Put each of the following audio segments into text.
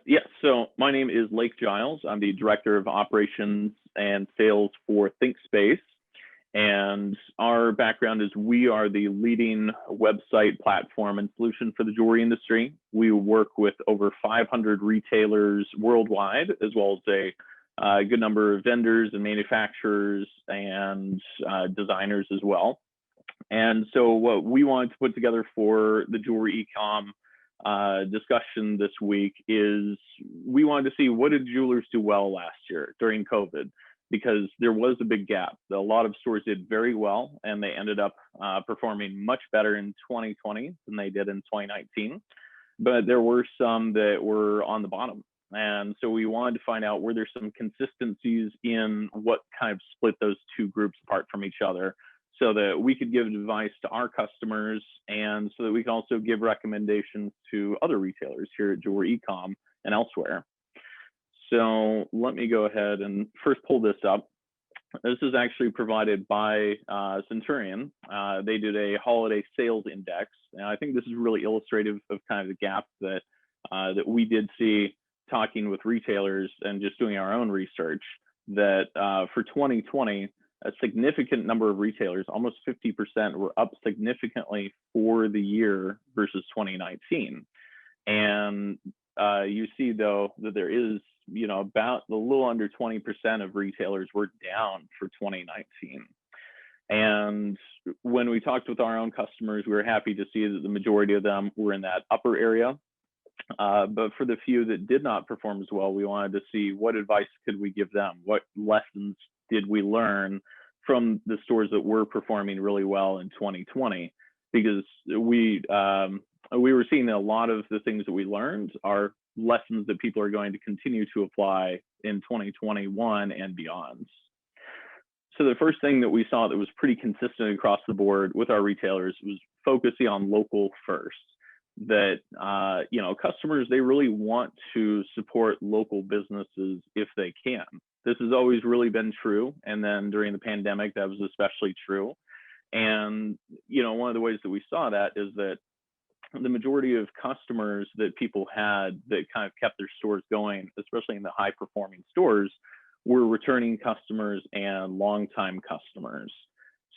Yes, so my name is Lake Giles. I'm the Director of Operations and Sales for Thinkspace. And our background is we are the leading website platform and solution for the jewelry industry. We work with over 500 retailers worldwide, as well as a good number of vendors and manufacturers and designers as well. And so what we wanted to put together for the Jewelry Ecomm discussion this week is we wanted to see what did jewelers do well last year during COVID, because there was a big gap. A lot of stores did very well, and they ended up performing much better in 2020 than they did in 2019. But there were some that were on the bottom. And so we wanted to find out, were there some consistencies in what kind of split those two groups apart from each other, so that we could give advice to our customers and so that we can also give recommendations to other retailers here at Jewelry Ecomm and elsewhere. So let me go ahead and first pull this up. This is actually provided by Centurion. They did a holiday sales index, and I think this is really illustrative of kind of the gap that that we did see talking with retailers and just doing our own research, that for 2020, a significant number of retailers, almost 50%, were up significantly for the year versus 2019. And you see, though, that there is, about a little under 20% of retailers were down for 2019. And when we talked with our own customers, we were happy to see that the majority of them were in that upper area. But for the few that did not perform as well, we wanted to see what advice could we give them? What lessons did we learn from the stores that were performing really well in 2020? Because we were seeing that a lot of the things that we learned are lessons that people are going to continue to apply in 2021 and beyond. So the first thing that we saw that was pretty consistent across the board with our retailers was focusing on local first. That customers, they really want to support local businesses if they can. This has always really been true, and then during the pandemic that was especially true. And one of the ways that we saw that is that the majority of customers that people had that kind of kept their stores going, especially in the high performing stores, were returning customers and longtime customers.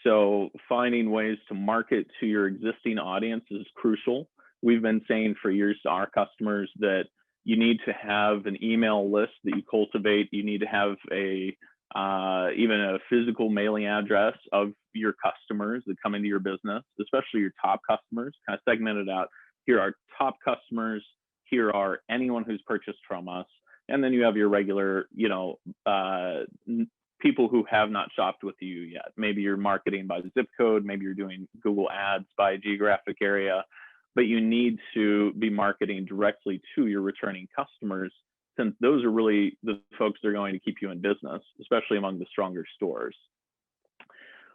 So finding ways to market to your existing audience is crucial. We've been saying for years to our customers that you need to have an email list that you cultivate. You need to have even a physical mailing address of your customers that come into your business, especially your top customers, kind of segmented out. Here are top customers. Here are anyone who's purchased from us. And then you have your regular, people who have not shopped with you yet. Maybe you're marketing by zip code. Maybe you're doing Google ads by geographic area. But you need to be marketing directly to your returning customers, since those are really the folks that are going to keep you in business, especially among the stronger stores.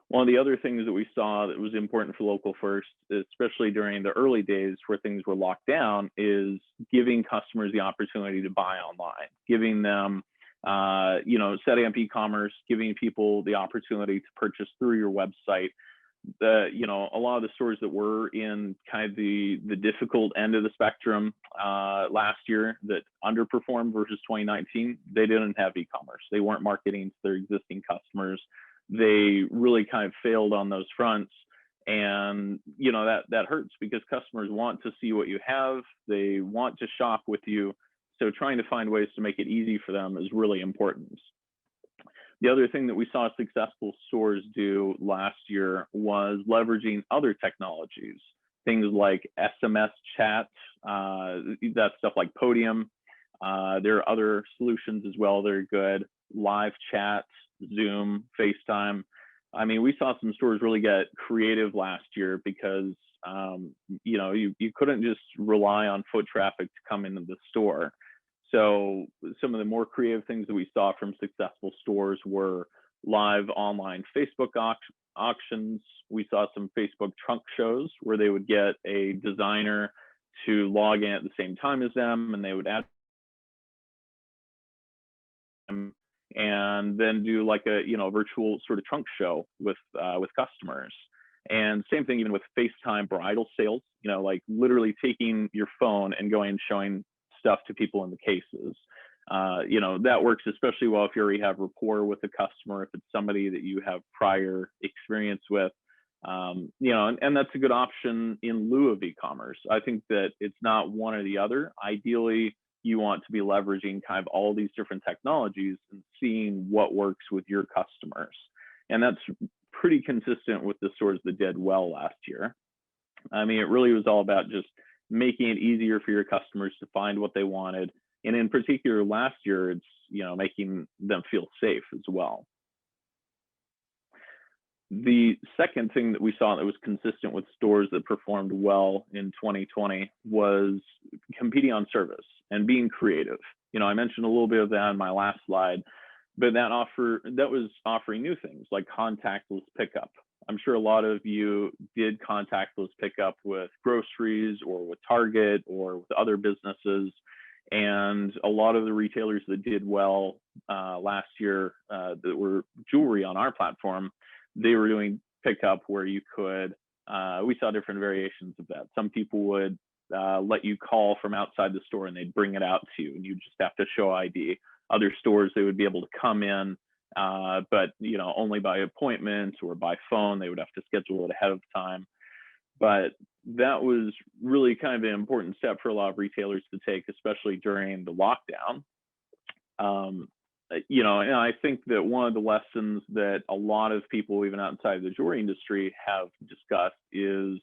One of the other things that we saw that was important for local first, especially during the early days where things were locked down, is giving customers the opportunity to buy online, giving them, setting up e-commerce, giving people the opportunity to purchase through your website. A lot of the stores that were in kind of the difficult end of the spectrum last year that underperformed versus 2019, they didn't have e-commerce. They weren't marketing to their existing customers. They really kind of failed on those fronts. And, that hurts because customers want to see what you have. They want to shop with you. So trying to find ways to make it easy for them is really important. The other thing that we saw successful stores do last year was leveraging other technologies, things like SMS chat, that stuff like Podium. There are other solutions as well that are good, live chat, Zoom, FaceTime. I mean, we saw some stores really get creative last year because, you couldn't just rely on foot traffic to come into the store. So some of the more creative things that we saw from successful stores were live online Facebook auctions. We saw some Facebook trunk shows where they would get a designer to log in at the same time as them, and they would add them and then do like a virtual sort of trunk show with customers. And same thing even with FaceTime bridal sales, like literally taking your phone and going and showing stuff to people in the cases. That works especially well if you already have rapport with the customer, if it's somebody that you have prior experience with. And that's a good option in lieu of e-commerce. I think that it's not one or the other. Ideally, you want to be leveraging kind of all these different technologies and seeing what works with your customers. And that's pretty consistent with the stores that did well last year. I mean, it really was all about just making it easier for your customers to find what they wanted. And in particular, last year, it's, making them feel safe as well. The second thing that we saw that was consistent with stores that performed well in 2020 was competing on service and being creative. I mentioned a little bit of that in my last slide, but that was offering new things like contactless pickup. I'm sure a lot of you did contactless pickup with groceries or with Target or with other businesses. And a lot of the retailers that did well last year that were jewelry on our platform, they were doing pickup where you could, we saw different variations of that. Some people would let you call from outside the store and they'd bring it out to you and you just have to show ID. Other stores, they would be able to come in, but only by appointment or by phone. They would have to schedule it ahead of time. But that was really kind of an important step for a lot of retailers to take, especially during the lockdown. And I think that one of the lessons that a lot of people, even outside the jewelry industry, have discussed is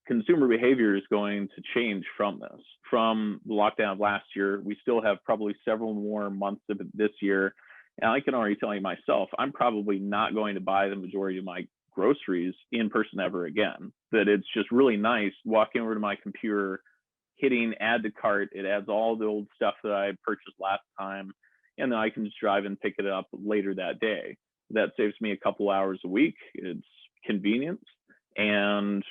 consumer behavior is going to change from this. From the lockdown of last year, we still have probably several more months of it this year. And I can already tell you myself, I'm probably not going to buy the majority of my groceries in person ever again. That it's just really nice walking over to my computer, hitting add to cart. It adds all the old stuff that I purchased last time. And then I can just drive and pick it up later that day. That saves me a couple hours a week. It's convenience. And,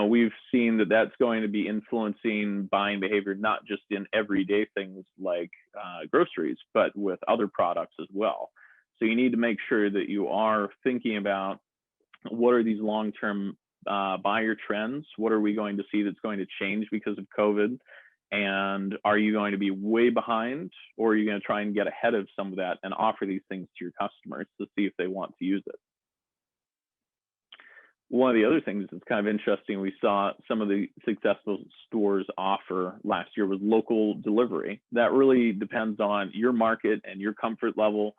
we've seen that that's going to be influencing buying behavior, not just in everyday things like groceries, but with other products as well. So you need to make sure that you are thinking about what are these long-term buyer trends? What are we going to see that's going to change because of COVID? And are you going to be way behind, or are you going to try and get ahead of some of that and offer these things to your customers to see if they want to use it? One of the other things that's kind of interesting, we saw some of the successful stores offer last year was local delivery. That really depends on your market and your comfort level.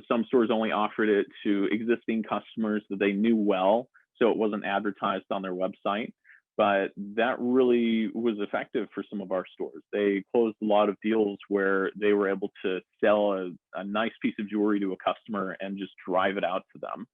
Some stores only offered it to existing customers that they knew well, so it wasn't advertised on their website. But that really was effective for some of our stores. They closed a lot of deals where they were able to sell a nice piece of jewelry to a customer and just drive it out to them.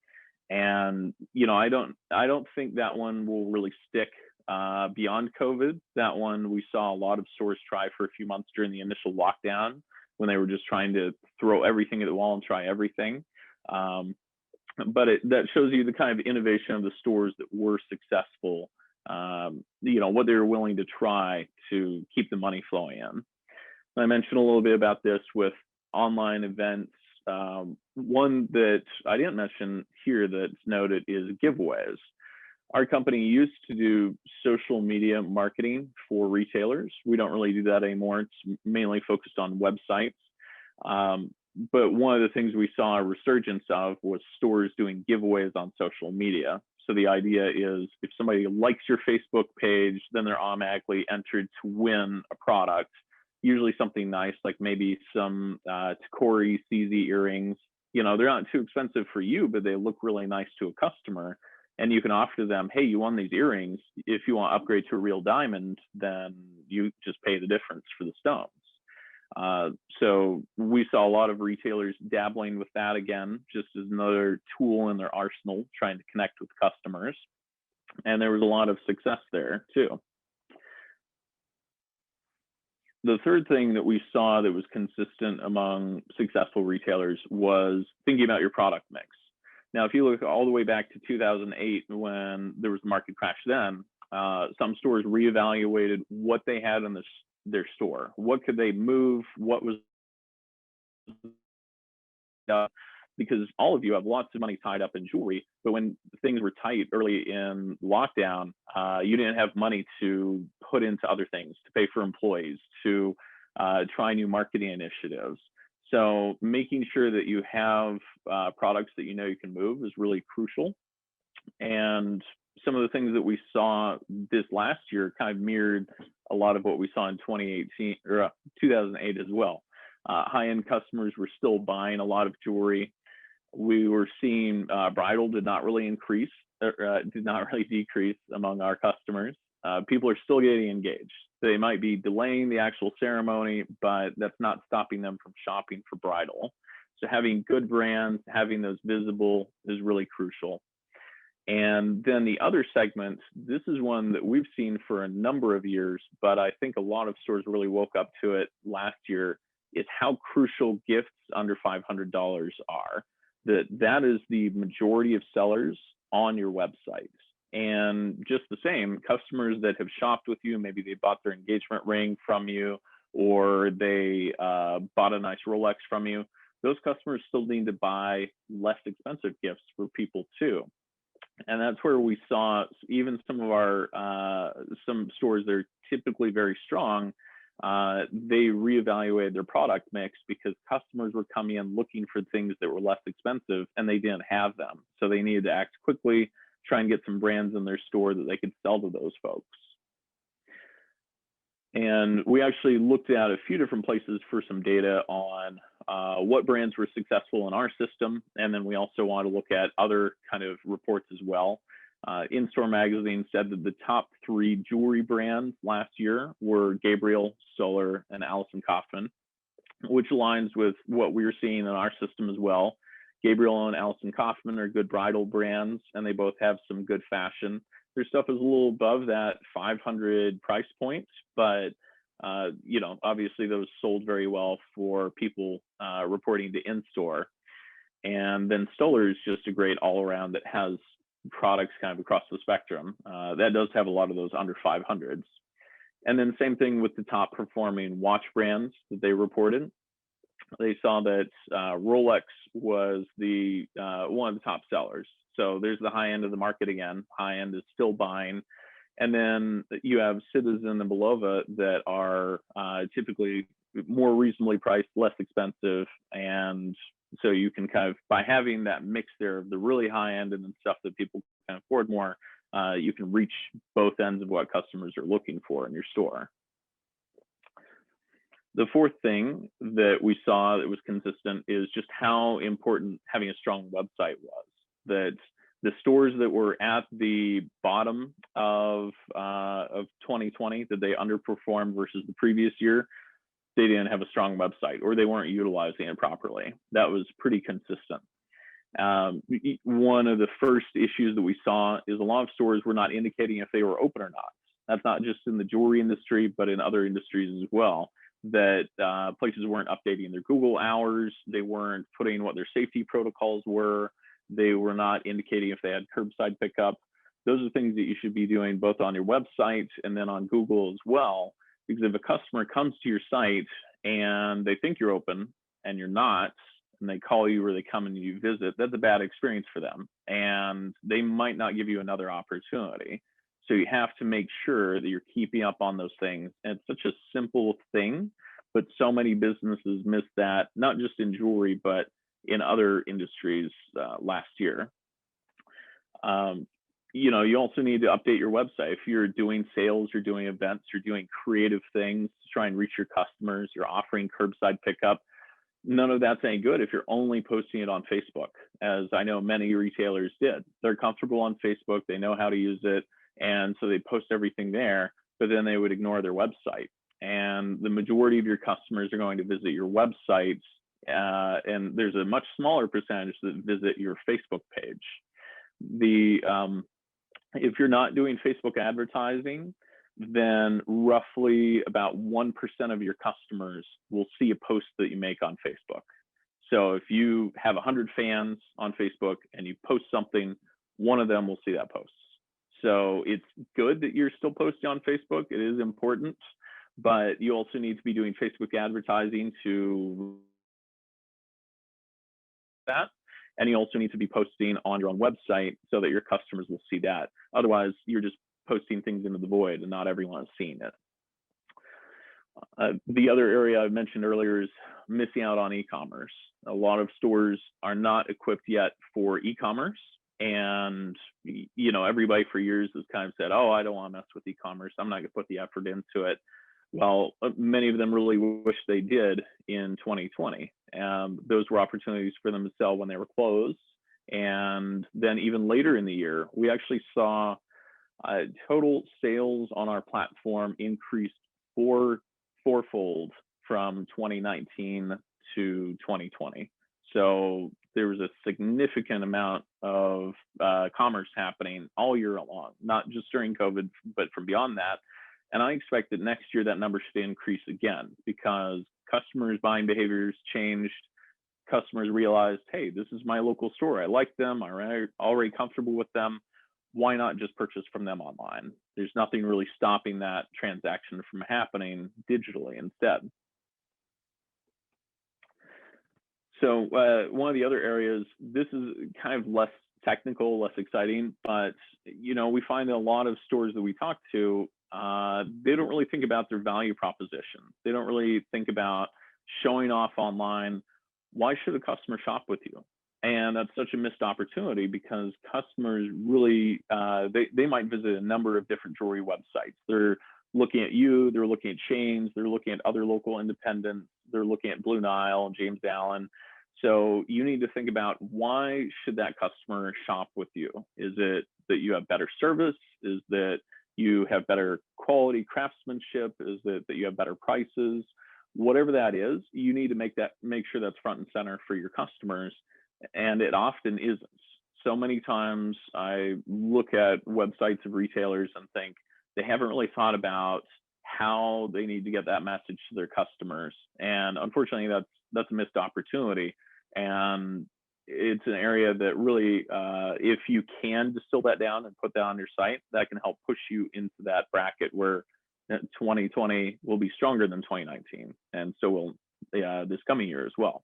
And I don't think that one will really stick beyond COVID. That one we saw a lot of stores try for a few months during the initial lockdown when they were just trying to throw everything at the wall and try everything. But that shows you the kind of innovation of the stores that were successful. What they were willing to try to keep the money flowing in. I mentioned a little bit about this with online events. One that I didn't mention here that's noted is giveaways. Our company used to do social media marketing for retailers. We don't really do that anymore. It's mainly focused on websites. But one of the things we saw a resurgence of was stores doing giveaways on social media. So the idea is if somebody likes your Facebook page, then they're automatically entered to win a product, usually something nice, like maybe some Takori CZ earrings. They're not too expensive for you, but they look really nice to a customer. And you can offer them, hey, you won these earrings. If you want to upgrade to a real diamond, then you just pay the difference for the stones. So we saw a lot of retailers dabbling with that again, just as another tool in their arsenal, trying to connect with customers. And there was a lot of success there too. The third thing that we saw that was consistent among successful retailers was thinking about your product mix. Now, if you look all the way back to 2008, when there was the market crash then, some stores reevaluated what they had in their store. What could they move? What was because all of you have lots of money tied up in jewelry, but when things were tight early in lockdown, you didn't have money to put into other things, to pay for employees, to try new marketing initiatives. So making sure that you have products that you know you can move is really crucial. And some of the things that we saw this last year kind of mirrored a lot of what we saw in 2018 or 2008 as well. High-end customers were still buying a lot of jewelry. We were seeing bridal did not really increase, did not really decrease among our customers. People are still getting engaged. They might be delaying the actual ceremony, but that's not stopping them from shopping for bridal. So having good brands, having those visible is really crucial. And then the other segment, this is one that we've seen for a number of years, but I think a lot of stores really woke up to it last year, is how crucial gifts under $500 are. That is the majority of sellers on your website. And just the same, customers that have shopped with you, maybe they bought their engagement ring from you, or they bought a nice Rolex from you, those customers still need to buy less expensive gifts for people too. And that's where we saw even some of our some stores that are typically very strong, they reevaluated their product mix because customers were coming in looking for things that were less expensive and they didn't have them. So they needed to act quickly, try and get some brands in their store that they could sell to those folks. And we actually looked at a few different places for some data on what brands were successful in our system. And then we also want to look at other kind of reports as well. In-Store Magazine said that the top 3 jewelry brands last year were Gabriel, Solar, and Allison Kaufman, which aligns with what we were seeing in our system as well. Gabriel and Allison Kaufman are good bridal brands, and they both have some good fashion. Their stuff is a little above that 500 price point, but you know, obviously those sold very well for people reporting to in-store. And then Stoller is just a great all-around that has products kind of across the spectrum. That does have a lot of those under 500s. And then same thing with the top performing watch brands that they reported. They saw that Rolex was the one of the top sellers. So there's the high end of the market again. High end is still buying. And then you have Citizen and Belova that are typically more reasonably priced, less expensive. And so you can kind of, by having that mix there of the really high end and then stuff that people can afford more, you can reach both ends of what customers are looking for in your store. The fourth thing that we saw that was consistent is just how important having a strong website was. That the stores that were at the bottom of 2020, that they underperformed versus the previous year, they didn't have a strong website or they weren't utilizing it properly. That was pretty consistent. One of the first issues that we saw is a lot of stores were not indicating if they were open or not. That's not just in the jewelry industry, but in other industries as well. That places weren't updating their Google hours, they weren't putting what their safety protocols were, they were not indicating if they had curbside pickup. Those are things that you should be doing both on your website and then on Google as well, because if a customer comes to your site and they think you're open and you're not, and they call you or they come and you visit, that's a bad experience for them, and they might not give you another opportunity. So you have to make sure that you're keeping up on those things. And it's such a simple thing, but so many businesses miss that, not just in jewelry, but in other industries last year. You know, you also need to update your website. If you're doing sales, you're doing events, you're doing creative things to try and reach your customers, you're offering curbside pickup, none of that's any good if you're only posting it on Facebook, as I know many retailers did. They're comfortable on Facebook, they know how to use it, and so they post everything there, but then they would ignore their website. And the majority of your customers are going to visit your website, and there's a much smaller percentage that visit your Facebook page. If you're not doing Facebook advertising, then roughly about 1% of your customers will see a post that you make on Facebook. So if you have 100 fans on Facebook and you post something, one of them will see that post. So it's good that you're still posting on Facebook. It is important, but you also need to be doing Facebook advertising to that. And you also need to be posting on your own website so that your customers will see that. Otherwise, you're just posting things into the void and not everyone is seeing it. The other area I mentioned earlier is missing out on e-commerce. A lot of stores are not equipped yet for e-commerce, and everybody for years has kind of said, "Oh, I don't want to mess with e-commerce. I'm not going to put the effort into it." Well, many of them really wish they did in 2020. Those were opportunities for them to sell when they were closed, and then even later in the year, we actually saw total sales on our platform increased fourfold from 2019 to 2020. So there was a significant amount of commerce happening all year long, not just during COVID, but from beyond that. And I expect that next year that number should increase again because customers' buying behaviors changed. Customers realized, hey, this is my local store. I like them. I'm already comfortable with them. Why not just purchase from them online? There's nothing really stopping that transaction from happening digitally instead. So one of the other areas, this is kind of less technical, less exciting, but we find that a lot of stores that we talk to, they don't really think about their value proposition. They don't really think about showing off online. Why should a customer shop with you? And that's such a missed opportunity because customers really, they might visit a number of different jewelry websites. They're looking at you, they're looking at chains, they're looking at other local independents, they're looking at Blue Nile, James Allen. So you need to think about why should that customer shop with you? Is it that you have better service? Is that you have better quality craftsmanship? Is it that you have better prices? Whatever that is, you need to make sure that's front and center for your customers. And it often isn't. So many times I look at websites of retailers and think they haven't really thought about how they need to get that message to their customers. And unfortunately, that's a missed opportunity. And it's an area that really, if you can distill that down and put that on your site, that can help push you into that bracket where 2020 will be stronger than 2019. And so will this coming year as well.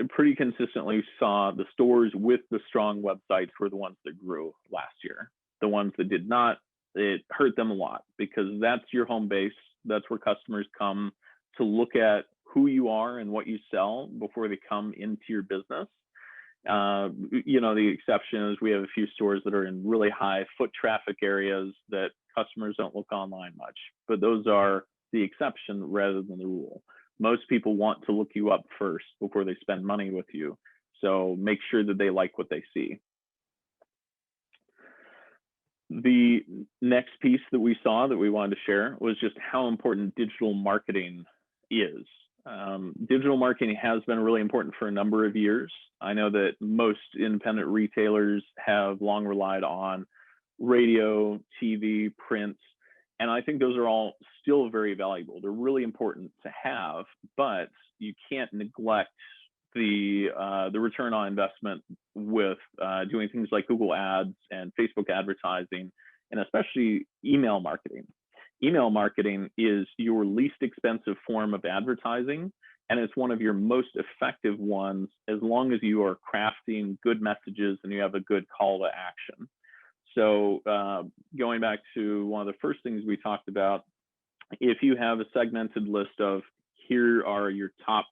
Pretty consistently saw the stores with the strong websites were the ones that grew last year. The ones that did not, it hurt them a lot because that's your home base. That's where customers come to look at who you are and what you sell before they come into your business. The exception is we have a few stores that are in really high foot traffic areas that customers don't look online much, but those are the exception rather than the rule. Most people want to look you up first before they spend money with you. So make sure that they like what they see. The next piece that we saw that we wanted to share was just how important digital marketing is. Digital marketing has been really important for a number of years. I know that most independent retailers have long relied on radio, TV, print, and I think those are all still very valuable. They're really important to have, but you can't neglect the return on investment with doing things like Google Ads and Facebook advertising, and especially email marketing. Email marketing is your least expensive form of advertising, and it's one of your most effective ones as long as you are crafting good messages and you have a good call to action. So going back to one of the first things we talked about, if you have a segmented list of here are your top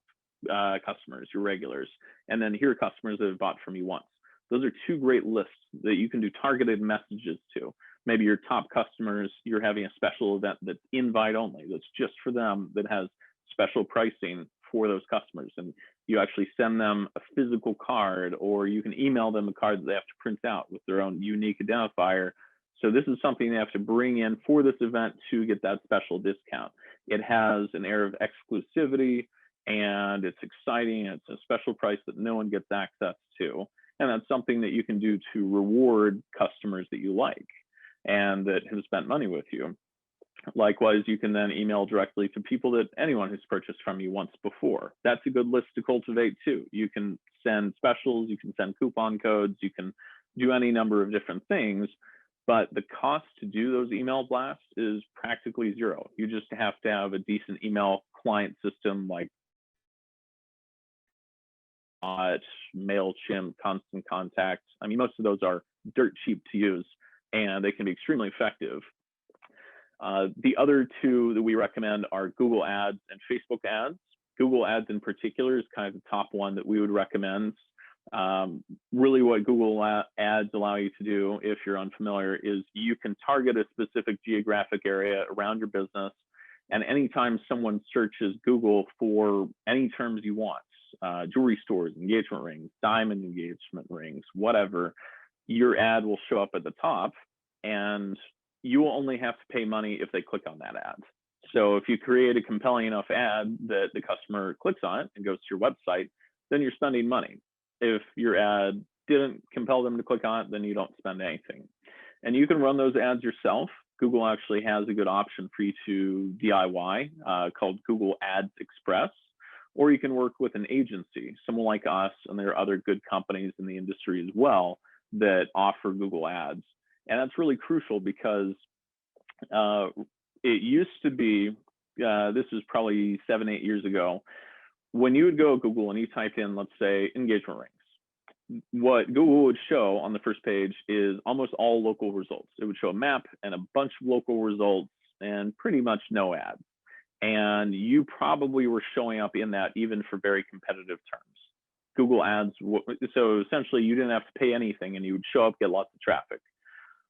customers, your regulars, and then here are customers that have bought from you once. Those are two great lists that you can do targeted messages to. Maybe your top customers, you're having a special event that's invite only, that's just for them, that has special pricing for those customers. And you actually send them a physical card, or you can email them a card that they have to print out with their own unique identifier. So this is something they have to bring in for this event to get that special discount. It has an air of exclusivity and it's exciting. It's a special price that no one gets access to. And that's something that you can do to reward customers that you like and that have spent money with you. Likewise, you can then email directly to people that anyone who's purchased from you once before. That's a good list to cultivate too. You can send specials, you can send coupon codes, you can do any number of different things, but the cost to do those email blasts is practically zero. You just have to have a decent email client system like MailChimp, Constant Contact. I mean, most of those are dirt cheap to use and they can be extremely effective. The other two that we recommend are Google Ads and Facebook Ads. Google Ads in particular is kind of the top one that we would recommend. Really what Google Ads allow you to do, if you're unfamiliar, is you can target a specific geographic area around your business, and anytime someone searches Google for any terms you want, jewelry stores, engagement rings, diamond engagement rings, whatever, your ad will show up at the top, and you will only have to pay money if they click on that ad. So if you create a compelling enough ad that the customer clicks on it and goes to your website, then you're spending money. If your ad didn't compel them to click on it, then you don't spend anything. And you can run those ads yourself. Google actually has a good option for you to DIY called Google Ads Express, or you can work with an agency, someone like us, and there are other good companies in the industry as well that offer Google Ads. And that's really crucial because it used to be, this is probably 7-8 years ago, when you would go to Google and you typed in, let's say, engagement rings, what Google would show on the first page is almost all local results. It would show a map and a bunch of local results and pretty much no ads. And you probably were showing up in that even for very competitive terms. Google Ads, so essentially you didn't have to pay anything and you would show up, get lots of traffic.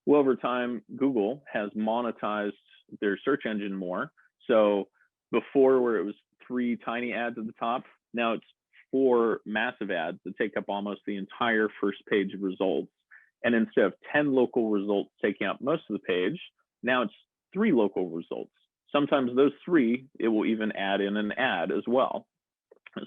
Well, over time, Google has monetized their search engine more. So before, where it was 3 tiny ads at the top, now it's 4 massive ads that take up almost the entire first page of results. And instead of 10 local results taking up most of the page, now it's 3 local results. Sometimes those 3, it will even add in an ad as well.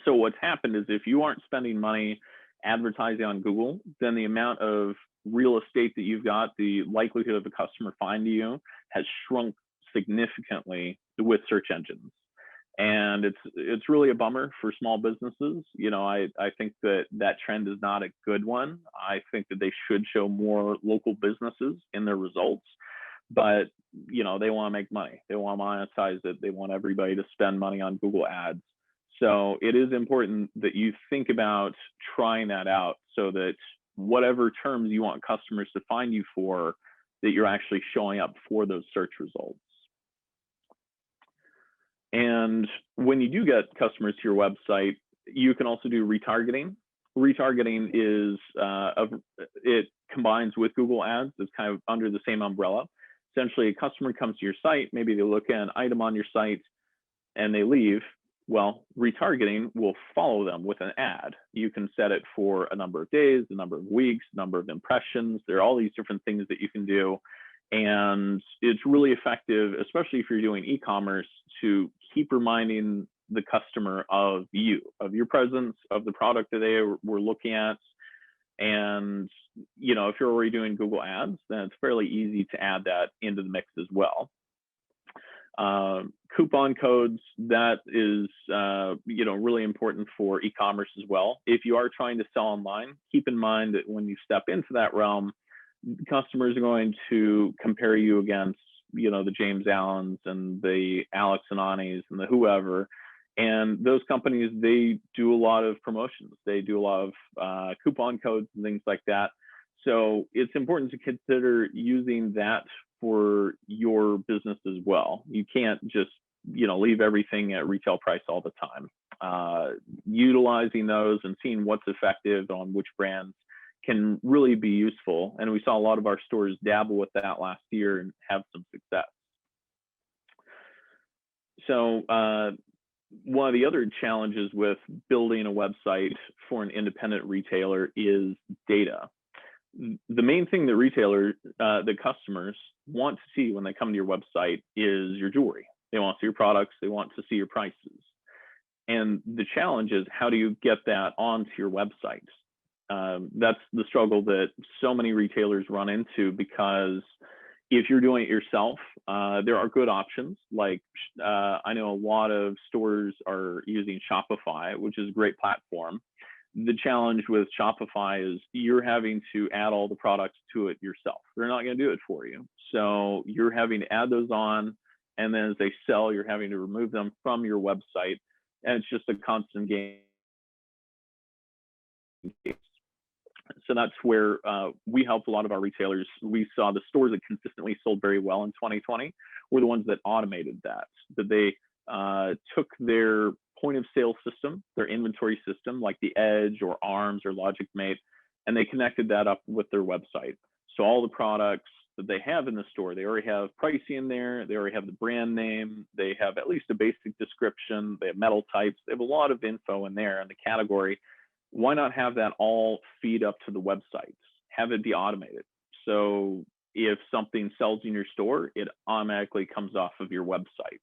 So what's happened is if you aren't spending money advertising on Google, then the amount of real estate that you've got, the likelihood of a customer finding you has shrunk significantly with search engines. And it's really a bummer for small businesses. You know, I think that trend is not a good one. I think that they should show more local businesses in their results, but you know, they want to make money. They want to monetize it. They want everybody to spend money on Google Ads. So it is important that you think about trying that out so that whatever terms you want customers to find you for, that you're actually showing up for those search results. And when you do get customers to your website, you can also do retargeting. Retargeting is, it combines with Google Ads. It's kind of under the same umbrella. Essentially, a customer comes to your site, maybe they look at an item on your site and they leave. Well, retargeting will follow them with an ad. You can set it for a number of days, a number of weeks, number of impressions. There are all these different things that you can do. And it's really effective, especially if you're doing e-commerce, to keep reminding the customer of you, of your presence, of the product that they were looking at. And, you know, if you're already doing Google Ads, then it's fairly easy to add that into the mix as well. Coupon codes, that is, you know, really important for e-commerce as well. If you are trying to sell online, keep in mind that when you step into that realm, customers are going to compare you against, you know, the James Allens and the Alex and Anis and the whoever. And those companies, they do a lot of promotions. They do a lot of coupon codes and things like that. So it's important to consider using that for your business as well. You can't just, you know, leave everything at retail price all the time. Utilizing those and seeing what's effective on which brands can really be useful. And we saw a lot of our stores dabble with that last year and have some success. So one of the other challenges with building a website for an independent retailer is data. The main thing that retailers, the customers want to see when they come to your website is your jewelry. They want to see your products. They want to see your prices. And the challenge is, how do you get that onto your website? That's the struggle that so many retailers run into, because if you're doing it yourself, there are good options. Like I know a lot of stores are using Shopify, which is a great platform. The challenge with Shopify is you're having to add all the products to it yourself. They're not going to do it for you. So you're having to add those on, and then as they sell, you're having to remove them from your website. And it's just a constant game. So that's where we helped a lot of our retailers. We saw the stores that consistently sold very well in 2020 were the ones that automated that they took their point of sale system, their inventory system, like the Edge or ARMS or LogicMate, and they connected that up with their website. So all the products that they have in the store, they already have pricing in there, they already have the brand name, they have at least a basic description, they have metal types, they have a lot of info in there in the category. Why not have that all feed up to the websites? Have it be automated. So if something sells in your store, it automatically comes off of your website.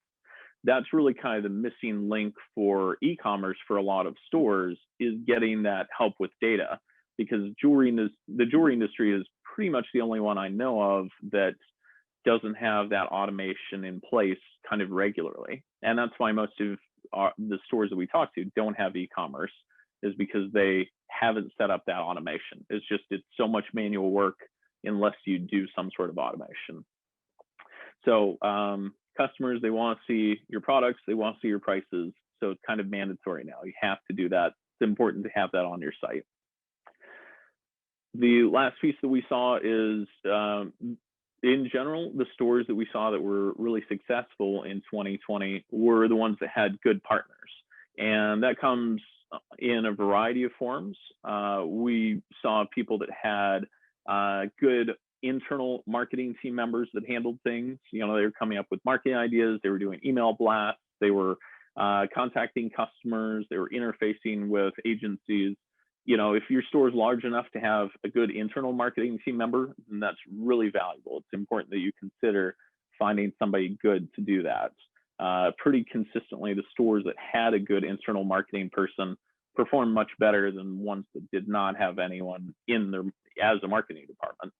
That's really kind of the missing link for e-commerce for a lot of stores, is getting that help with data, because the jewelry industry is pretty much the only one I know of that doesn't have that automation in place kind of regularly. And that's why most of the stores that we talk to don't have e-commerce, is because they haven't set up that automation. It's so much manual work unless you do some sort of automation. So customers, they want to see your products, they want to see your prices. So it's kind of mandatory now. You have to do that. It's important to have that on your site. The last piece that we saw is, in general, the stores that we saw that were really successful in 2020 were the ones that had good partners. And that comes in a variety of forms. We saw people that had good internal marketing team members that handled things. They were coming up with marketing ideas, they were doing email blasts, they were contacting customers, they were interfacing with agencies. If your store is large enough to have a good internal marketing team member, then that's really valuable. It's important that you consider finding somebody good to do that. Pretty consistently, the stores that had a good internal marketing person performed much better than ones that did not have anyone in there as a marketing department.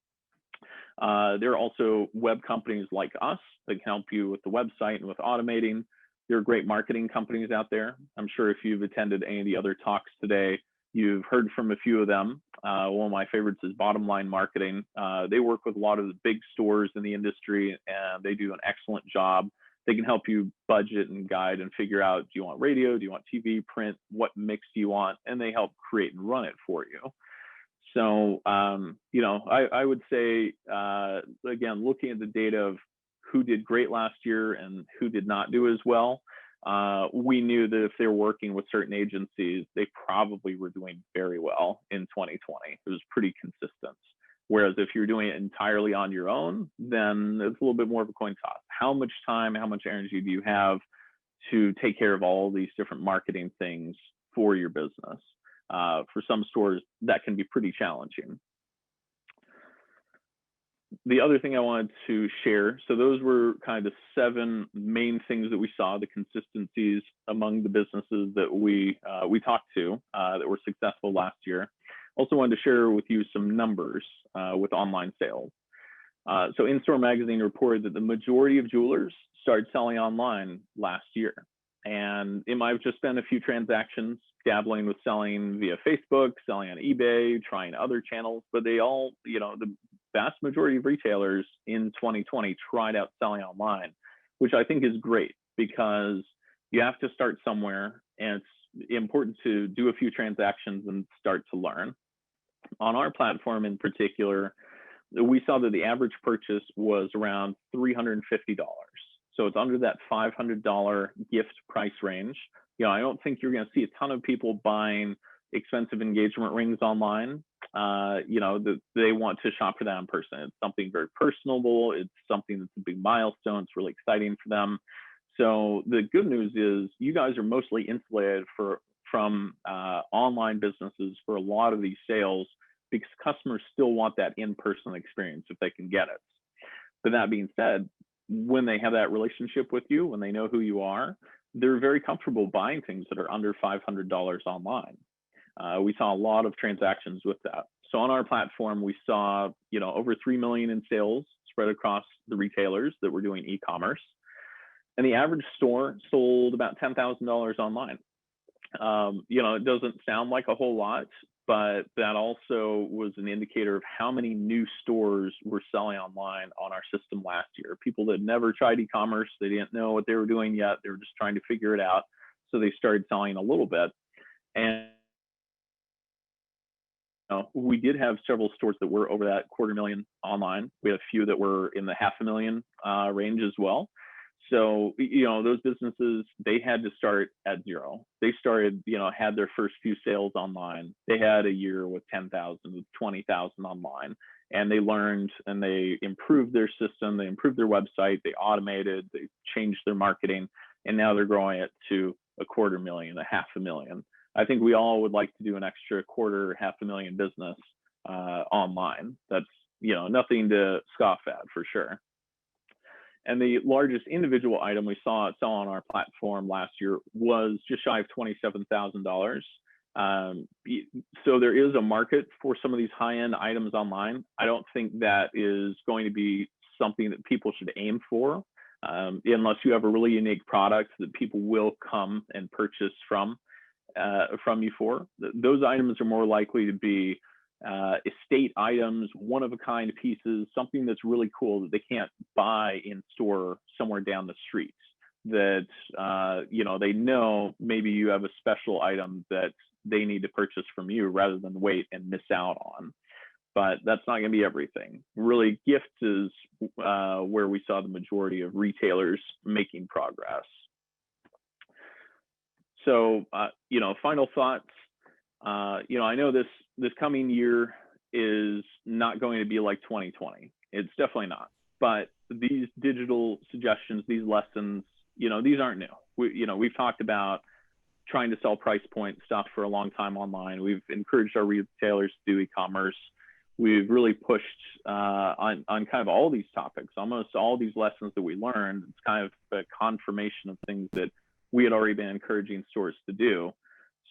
There are also web companies like us that can help you with the website and with automating. There are great marketing companies out there. I'm sure if you've attended any of the other talks today, you've heard from a few of them. One of my favorites is Bottom Line Marketing. They work with a lot of the big stores in the industry, and they do an excellent job. They can help you budget and guide and figure out, do you want radio? Do you want TV, print? What mix do you want? And they help create and run it for you. So, I would say, again, looking at the data of who did great last year and who did not do as well, we knew that if they're working with certain agencies, they probably were doing very well in 2020. It was pretty consistent. Whereas if you're doing it entirely on your own, then it's a little bit more of a coin toss. How much time, how much energy do you have to take care of all these different marketing things for your business? For some stores, that can be pretty challenging. The other thing I wanted to share, so those were kind of the 7 main things that we saw, the consistencies among the businesses that we talked to that were successful last year. Also wanted to share with you some numbers with online sales. So In-Store Magazine reported that the majority of jewelers started selling online last year. And it might have just been a few transactions, dabbling with selling via Facebook, selling on eBay, trying other channels, but they all, the vast majority of retailers in 2020 tried out selling online, which I think is great, because you have to start somewhere, and it's important to do a few transactions and start to learn. On our platform in particular, we saw that the average purchase was around $350. So it's under that $500 gift price range. I don't think you're going to see a ton of people buying expensive engagement rings online. They want to shop for that in person. It's something very personable. It's something that's a big milestone. It's really exciting for them. So the good news is you guys are mostly insulated from online businesses for a lot of these sales, because customers still want that in-person experience if they can get it. But that being said, when they have that relationship with you, when they know who you are, they're very comfortable buying things that are under $500 online. We saw a lot of transactions with that. So on our platform, we saw, over 3 million in sales spread across the retailers that were doing e-commerce. And the average store sold about $10,000 online. It doesn't sound like a whole lot, but that also was an indicator of how many new stores were selling online on our system last year. People that never tried e-commerce, they didn't know what they were doing yet. They were just trying to figure it out. So they started selling a little bit. And we did have several stores that were over that $250,000 online. We had a few that were in the $500,000 range as well. So, those businesses, they had to start at zero. They started, had their first few sales online. They had a year with 10,000, with 20,000 online, and they learned and they improved their system. They improved their website. They automated, they changed their marketing, and now they're growing it to $250,000, $500,000. I think we all would like to do an extra quarter, $500,000 business online. That's, nothing to scoff at for sure. And the largest individual item we saw sell on our platform last year was just shy of $27,000. So there is a market for some of these high-end items online. I don't think that is going to be something that people should aim for, unless you have a really unique product that people will come and purchase from you for. Those items are more likely to be estate items, one-of-a-kind pieces, something that's really cool that they can't buy in store somewhere down the street. That they know maybe you have a special item that they need to purchase from you rather than wait and miss out on. But that's not going to be everything. Really, gifts is where we saw the majority of retailers making progress. So, final thoughts. I know this coming year is not going to be like 2020. It's definitely not. But these digital suggestions, these lessons, these aren't new. We've talked about trying to sell price point stuff for a long time online. We've encouraged our retailers to do e-commerce. We've really pushed on kind of all these topics, almost all these lessons that we learned. It's kind of a confirmation of things that we had already been encouraging stores to do.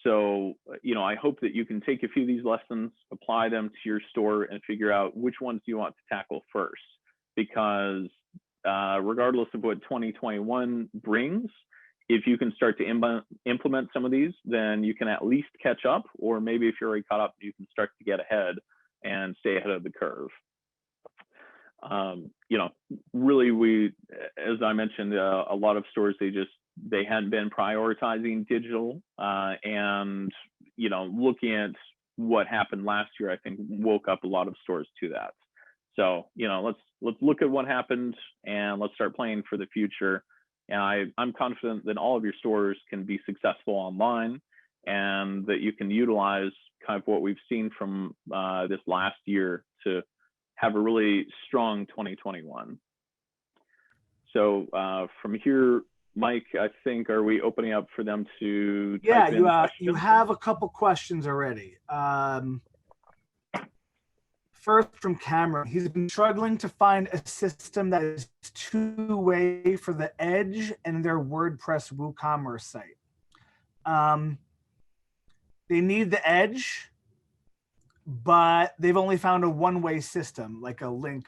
So, I hope that you can take a few of these lessons, apply them to your store, and figure out which ones you want to tackle first. Because regardless of what 2021 brings, if you can start to implement some of these, then you can at least catch up, or maybe if you're already caught up, you can start to get ahead and stay ahead of the curve. Really, as I mentioned, a lot of stores, they hadn't been prioritizing digital, and looking at what happened last year, I think woke up a lot of stores to that. So let's look at what happened and let's start planning for the future. And I'm confident that all of your stores can be successful online, and that you can utilize kind of what we've seen from this last year to have a really strong 2021. So from here, Mike, I think, are we opening up for them to type in questions? You have a couple questions already. First, from Cameron, he's been struggling to find a system that is two-way for the Edge and their WordPress WooCommerce site. They need the Edge, but they've only found a one-way system, like a link,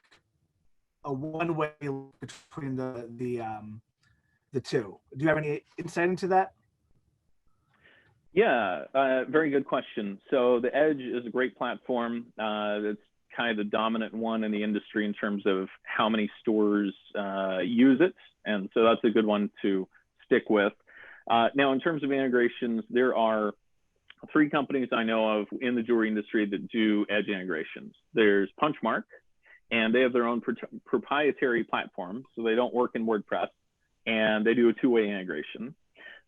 a one-way between the two. Do you have any insight into that? Yeah, very good question. So the Edge is a great platform. That's kind of the dominant one in the industry in terms of how many stores use it. And so that's a good one to stick with. Now, in terms of integrations, there are 3 companies I know of in the jewelry industry that do Edge integrations. There's Punchmark, and they have their own proprietary platform, so they don't work in WordPress, and they do a 2-way integration.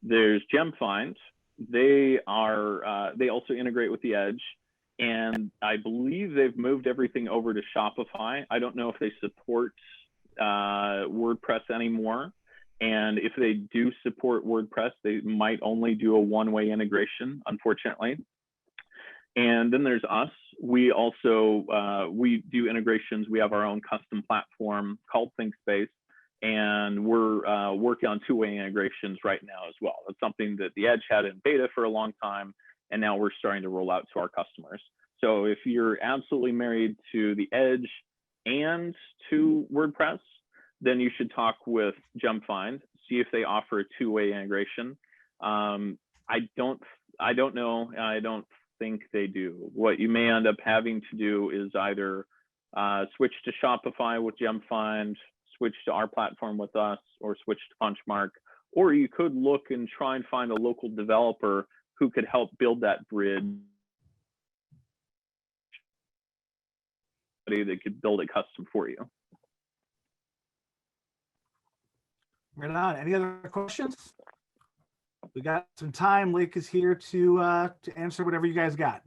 There's GemFind. They also integrate with the Edge, and I believe they've moved everything over to Shopify. I don't know if they support WordPress anymore. And if they do support WordPress, they might only do a one-way integration, unfortunately. And then there's us. We also, we do integrations. We have our own custom platform called Thinkspace, and we're working on 2-way integrations right now as well. That's something that the Edge had in beta for a long time, and now we're starting to roll out to our customers. So if you're absolutely married to the Edge and to WordPress, then you should talk with GemFind, see if they offer a 2-way integration. I don't know. I don't think they do. What you may end up having to do is either switch to Shopify with GemFind, switch to our platform with us, or switch to Punchmark. Or you could look and try and find a local developer who could help build that bridge that could build it custom for you. Right on. Any other questions? We got some time. Lake is here to answer whatever you guys got.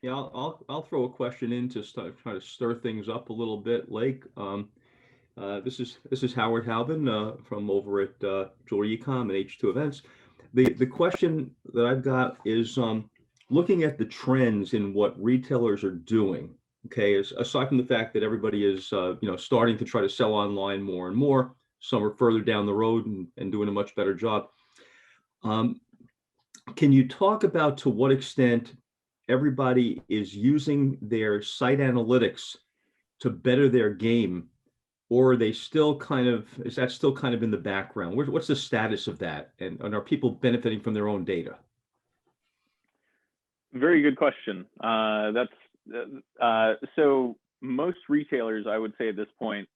Yeah, I'll throw a question in to try to stir things up a little bit, Lake. This is Howard Halvin from over at Jewelry Ecomm and H2 Events. The question that I've got is looking at the trends in what retailers are doing. Okay, aside from the fact that everybody is starting to try to sell online more and more, some are further down the road and doing a much better job. Can you talk about to what extent everybody is using their site analytics to better their game, or are they still is that still kind of in the background? What's the status of that? And are people benefiting from their own data? Very good question. So most retailers, I would say at this point,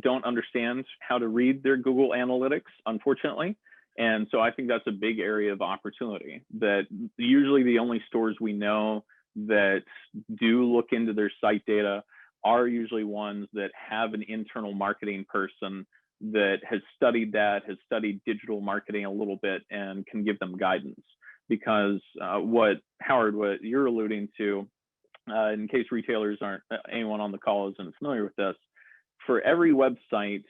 don't understand how to read their Google Analytics, unfortunately. And so I think that's a big area of opportunity, that usually the only stores we know that do look into their site data are usually ones that have an internal marketing person that has studied digital marketing a little bit and can give them guidance. Because what you're alluding to, in case retailers anyone on the call isn't familiar with this, for every website,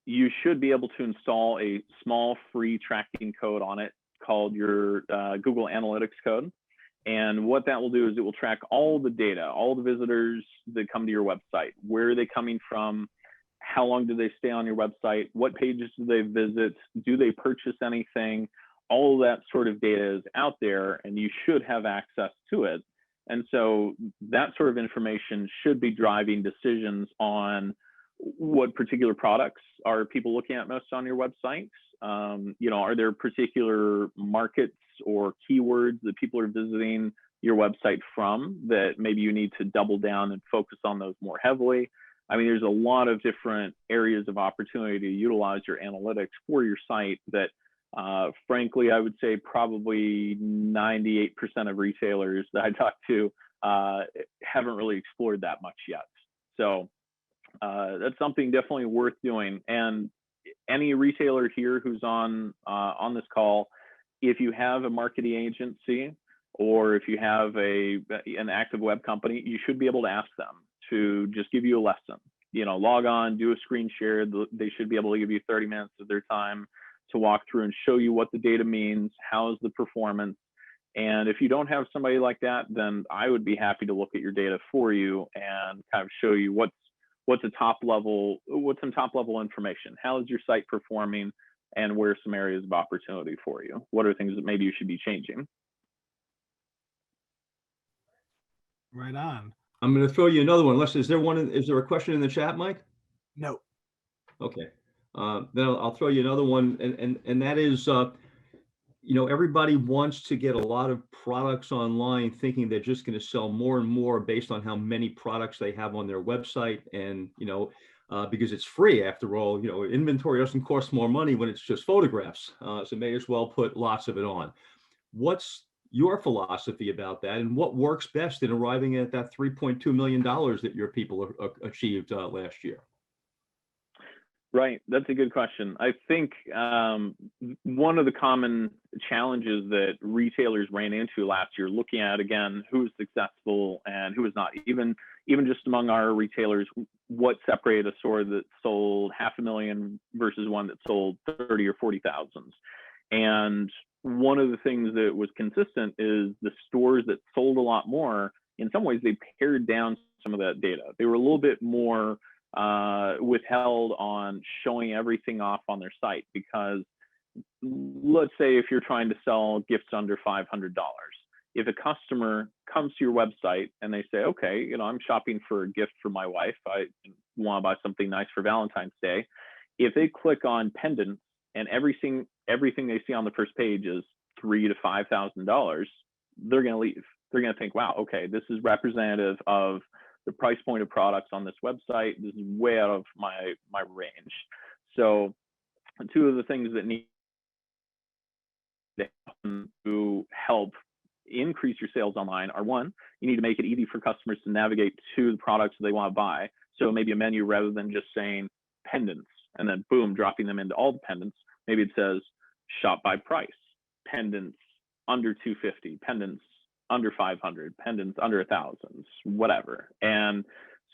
you should be able to install a small free tracking code on it called your Google Analytics code. And what that will do is it will track all the data, all the visitors that come to your website. Where are they coming from? How long do they stay on your website? What pages do they visit? Do they purchase anything? All of that sort of data is out there, and you should have access to it. And so that sort of information should be driving decisions on what particular products are people looking at most on your website. Are there particular markets or keywords that people are visiting your website from that maybe you need to double down and focus on those more heavily? I mean, there's a lot of different areas of opportunity to utilize your analytics for your site that, frankly, I would say probably 98% of retailers that I talk to haven't really explored that much yet. So that's something definitely worth doing. And any retailer here who's on this call, if you have a marketing agency or if you have an active web company, you should be able to ask them to just give you a lesson. Log on, do a screen share. They should be able to give you 30 minutes of their time to walk through and show you what the data means, how's the performance. And if you don't have somebody like that, then I would be happy to look at your data for you and kind of show you what's some top level information. How is your site performing, and where are some areas of opportunity for you? What are things that maybe you should be changing? Right on. I'm going to throw you another one. Is there a question in the chat, Mike? No. Okay. Then I'll throw you another one, and that is, everybody wants to get a lot of products online, thinking they're just going to sell more and more based on how many products they have on their website, and because it's free after all. Inventory doesn't cost more money when it's just photographs, so may as well put lots of it on. What's your philosophy about that, and what works best in arriving at that $3.2 million that your people achieved last year? Right, that's a good question. I think one of the common challenges that retailers ran into last year, looking at, again, who was successful and who was not, even just among our retailers, what separated a store that sold $500,000 versus one that sold 30 or 40,000. And one of the things that was consistent is the stores that sold a lot more, in some ways, they pared down some of that data. They were a little bit more withheld on showing everything off on their site, because let's say if you're trying to sell gifts under $500, if a customer comes to your website and they say, okay, I'm shopping for a gift for my wife, I want to buy something nice for Valentine's Day. If they click on pendants and everything they see on the first page is $3,000 to $5,000, they're going to leave. They're going to think, wow, okay, this is representative of the price point of products on this website. This is way out of my range. So two of the things that need to help increase your sales online are, one, you need to make it easy for customers to navigate to the products they want to buy. So maybe a menu, rather than just saying pendants and then boom, dropping them into all the pendants, maybe it says shop by price, pendants under 250, pendants under 500, pendants under 1,000, whatever. And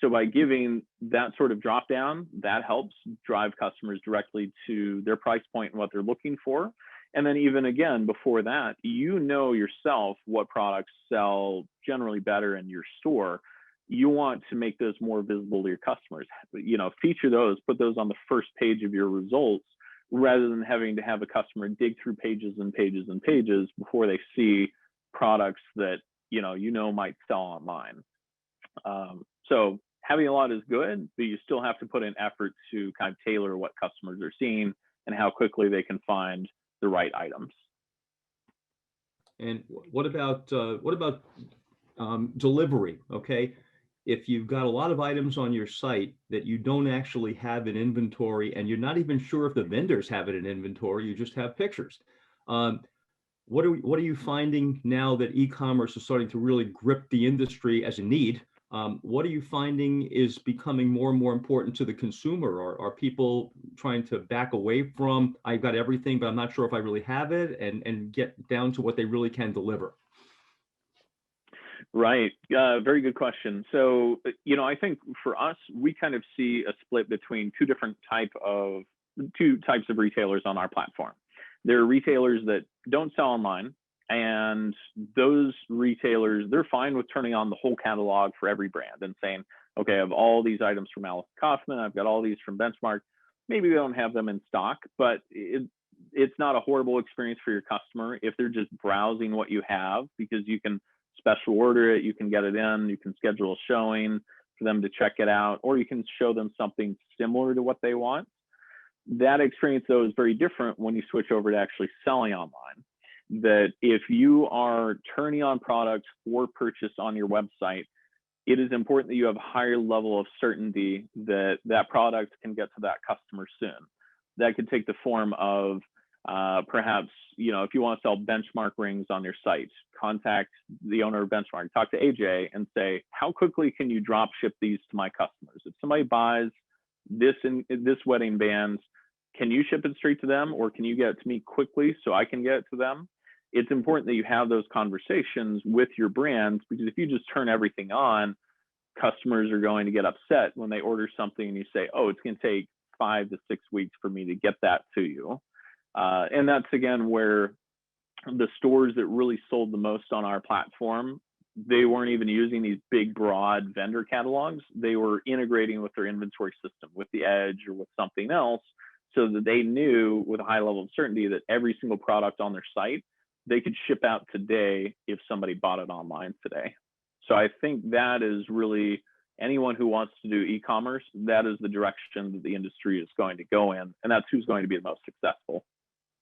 so by giving that sort of drop down, that helps drive customers directly to their price point and what they're looking for. And then even again, before that, you know yourself what products sell generally better in your store. You want to make those more visible to your customers. You know, feature those, put those on the first page of your results, rather than having to have a customer dig through pages and pages and pages before they see products that you know might sell online. So having a lot is good, but you still have to put in effort to kind of tailor what customers are seeing and how quickly they can find the right items. And what about delivery? Okay, if you've got a lot of items on your site that you don't actually have in inventory, and you're not even sure if the vendors have it in inventory, you just have pictures. What are you finding now that e-commerce is starting to really grip the industry as a need? What are you finding is becoming more and more important to the consumer? Are people trying to back away from, I've got everything, but I'm not sure if I really have it, and get down to what they really can deliver? Right. Very good question. So, I think for us, we kind of see a split between two types of retailers on our platform. There are retailers that don't sell online, and those retailers, they're fine with turning on the whole catalog for every brand and saying, okay, I have all these items from Alice Kaufman, I've got all these from Benchmark. Maybe they don't have them in stock, but it's not a horrible experience for your customer if they're just browsing what you have, because you can special order it, you can get it in, you can schedule a showing for them to check it out, or you can show them something similar to what they want. That experience, though, is very different when you switch over to actually selling online. That if you are turning on products for purchase on your website, it is important that you have a higher level of certainty that that product can get to that customer soon. That could take the form of perhaps, if you want to sell Benchmark rings on your site, contact the owner of Benchmark, talk to AJ and say, how quickly can you drop ship these to my customers? If somebody buys this wedding band, can you ship it straight to them, or can you get it to me quickly so I can get it to them? It's important that you have those conversations with your brands, because if you just turn everything on, customers are going to get upset when they order something and you say, oh, it's going to take 5 to 6 weeks for me to get that to you. And that's, again, where the stores that really sold the most on our platform, they weren't even using these big, broad vendor catalogs. They were integrating with their inventory system, with the Edge or with something else, so that they knew with a high level of certainty that every single product on their site, they could ship out today if somebody bought it online today. So I think that is really, anyone who wants to do e-commerce, that is the direction that the industry is going to go in, and that's who's going to be the most successful.